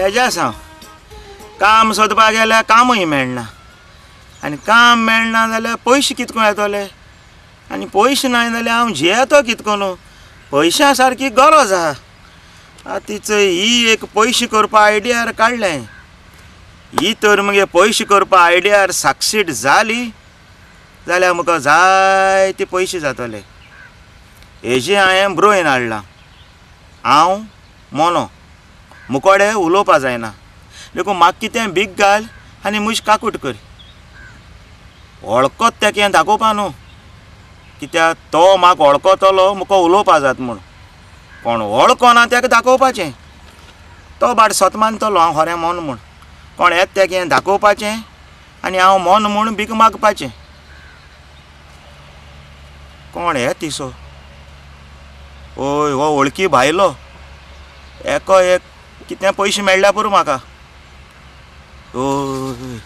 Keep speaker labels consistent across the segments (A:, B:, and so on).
A: तेज्या सांग काम सोदपाक गेल्यार कामूय मेळना आनी काम मेळना जाल्यार पयशे कितको येतले आनी पयशे ना जाल्यार हांव जेयतो कितको पयशां सारकी गरज आहा तिच ही एक पयशे करपा आयडियार काडलें ही तर मगे पयशे करपा आयडियार सक्सीड जाली जाल्यार म्हाका जायते पयशे जातले हेजे हांवें ब्रोयन हाडलां हांव मोनो मुकोडे उलोवपा जायना देखून म्हाका कितें बीग घाल आनी मुश काकूट कर वळखत तेका हें दाखोवपा न्हू कित्याक तो म्हाका वळखतलो म्हाका उलोवपा जाता म्हूण कोण वळखना तेका दाखोवपाचें तो बाट स्वत मानतलो हांव खरें मन म्हूण कोण येत तेका हें दाखोवपाचें आनी हांव मन म्हूण भीक मागपाचें कोण हे तिसो ओय हो वळखी भायलो एको एक कितें पयशे मेळ्ळ्या पुरो म्हाका ओय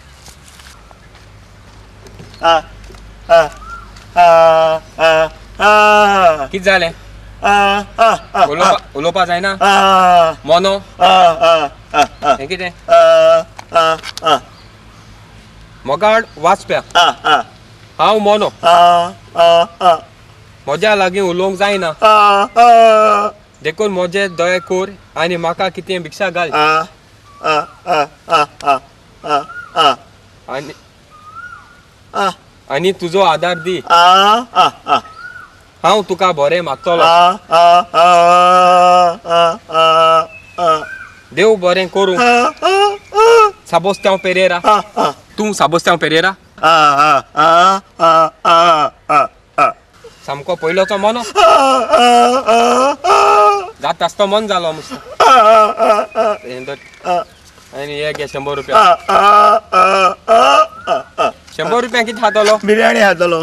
B: कितें जालें उलोवपा जायना मोनो हें कितें मोगाड वाचप्या हांव मोनो म्हज्या लागीं उलोवंक जायना देखून म्हजें दया कोर आनी म्हाका कितें भिक्षा घाल आनी तुजो आदार दी हांव तुका बरें मागतलो देव बरें करूं साबोस्त्यांव पेरेरा तूं साबोस्त्यांव पेरेरा सामको पयलोचो मोनो जात आसतो मन जालो मस्त आनी हे घे 100 रुपया 100 रुपया कितें खातलो
A: बिर्याणी खातलो